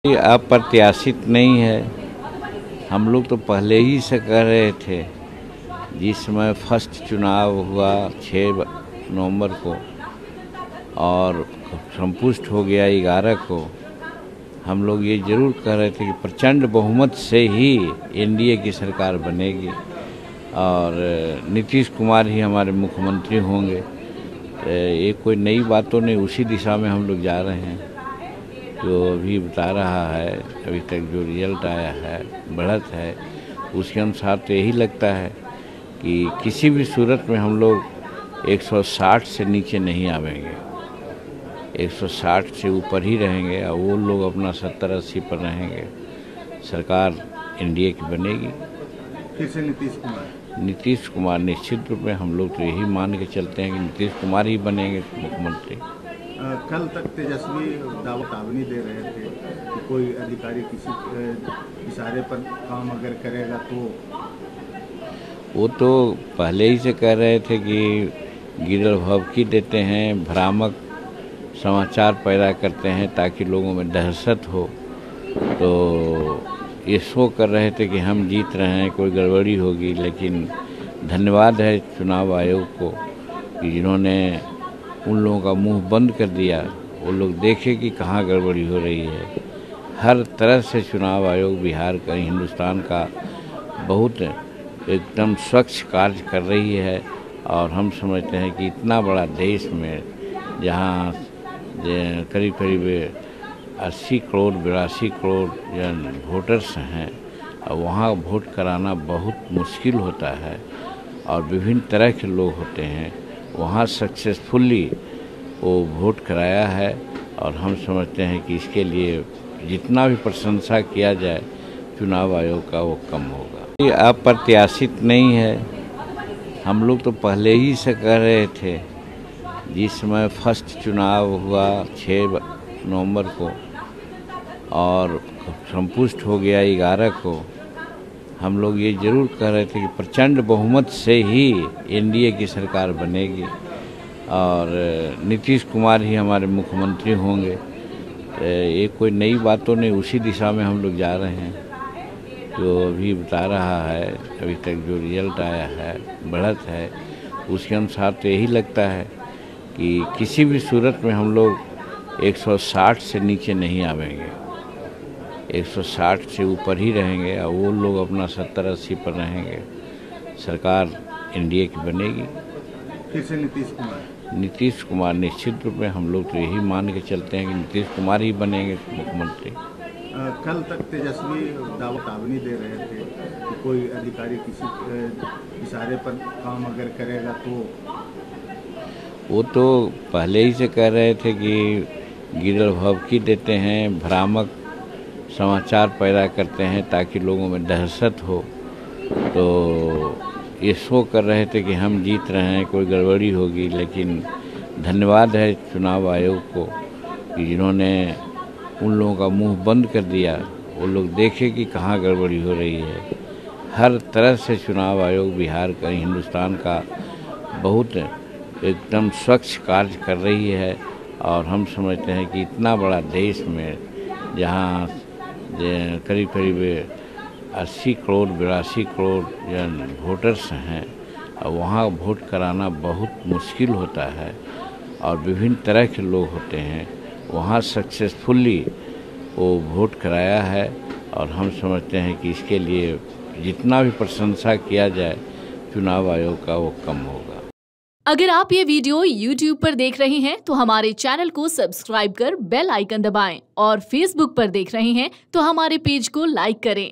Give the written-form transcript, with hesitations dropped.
ये अप्रत्याशित नहीं है। हम लोग तो पहले ही से कर रहे थे। जिस समय फर्स्ट चुनाव हुआ 6 नवंबर को और संपुष्ट हो गया 11 को, हम लोग ये जरूर कह रहे थे कि प्रचंड बहुमत से ही एनडीए की सरकार बनेगी और नीतीश कुमार ही हमारे मुख्यमंत्री होंगे। ये कोई नई बातों नहीं, उसी दिशा में हम लोग जा रहे हैं। जो अभी बता रहा है, अभी तक जो रिजल्ट आया है, बढ़त है, उसके अनुसार तो यही लगता है कि किसी भी सूरत में हम लोग 160 से नीचे नहीं आवेंगे, 160 से ऊपर ही रहेंगे और वो लोग अपना 70-80 पर रहेंगे। सरकार एनडीए की बनेगी। फिर से नीतीश कुमार निश्चित रूप में हम लोग तो यही मान के चलते हैं कि नीतीश कुमार ही बनेंगे मुख्यमंत्री। कल तक तेजस्वी दावतावनी दे रहे थे कि कोई अधिकारी किसी इशारे पर काम अगर करेगा तो वो तो पहले ही से कह रहे थे कि गिरल भभकी देते हैं, भ्रामक समाचार पैदा करते हैं ताकि लोगों में दहशत हो। तो ये शो कर रहे थे कि हम जीत रहे हैं, कोई गड़बड़ी होगी। लेकिन धन्यवाद है चुनाव आयोग को कि जिन्होंने उन लोगों का मुंह बंद कर दिया। वो लोग देखे कि कहाँ गड़बड़ी हो रही है। हर तरह से चुनाव आयोग बिहार का, हिंदुस्तान का बहुत एकदम स्वच्छ कार्य कर रही है। और हम समझते हैं कि इतना बड़ा देश में जहाँ करीब करीब 80 करोड़ 82 करोड़ वोटर्स हैं, और वहाँ वोट कराना बहुत मुश्किल होता है और विभिन्न तरह के लोग होते हैं। वहाँ सक्सेसफुली वो वोट कराया है और हम समझते हैं कि इसके लिए जितना भी प्रशंसा किया जाए चुनाव आयोग का वो कम होगा। ये अप्रत्याशित नहीं है। हम लोग तो पहले ही से कह रहे थे। जिस समय फर्स्ट चुनाव हुआ 6 नवंबर को और संपुष्ट हो गया 11 को, हम लोग ये जरूर कह रहे थे कि प्रचंड बहुमत से ही एनडीए की सरकार बनेगी और नीतीश कुमार ही हमारे मुख्यमंत्री होंगे। ये कोई नई बातों नहीं, उसी दिशा में हम लोग जा रहे हैं। जो अभी बता रहा है, अभी तक जो रिजल्ट आया है, बढ़त है, उसके अनुसार तो यही लगता है कि किसी भी सूरत में हम लोग 160 से नीचे नहीं आवेंगे, 160 से ऊपर ही रहेंगे और वो लोग अपना 70-80 पर रहेंगे। सरकार एनडीए की बनेगी। फिर से नीतीश कुमार निश्चित रूप में हम लोग तो यही मान के चलते हैं कि नीतीश कुमार ही बनेंगे मुख्यमंत्री। कल तक तेजस्वी दावतावनी दे रहे थे कि कोई अधिकारी किसी इशारे पर काम अगर करेगा तो वो तो पहले ही से कह रहे थे कि गिरल भभकी देते हैं, भ्रामक समाचार पैदा करते हैं ताकि लोगों में दहशत हो। तो ये शो कर रहे थे कि हम जीत रहे हैं, कोई गड़बड़ी होगी। लेकिन धन्यवाद है चुनाव आयोग को कि जिन्होंने उन लोगों का मुंह बंद कर दिया। वो लोग देखे कि कहाँ गड़बड़ी हो रही है। हर तरह से चुनाव आयोग बिहार का, हिंदुस्तान का बहुत एकदम स्वच्छ कार्य कर रही है और हम समझते हैं कि इतना बड़ा देश में जहाँ करीब करीब 80 करोड़ 82 करोड़ वोटर्स हैं, और वहाँ वोट कराना बहुत मुश्किल होता है और विभिन्न तरह के लोग होते हैं। वहाँ सक्सेसफुली वो वोट कराया है और हम समझते हैं कि इसके लिए जितना भी प्रशंसा किया जाए चुनाव आयोग का वो कम होगा। अगर आप ये वीडियो YouTube पर देख रहे हैं तो हमारे चैनल को सब्सक्राइब कर बेल आइकन दबाएं और Facebook पर देख रहे हैं तो हमारे पेज को लाइक करें।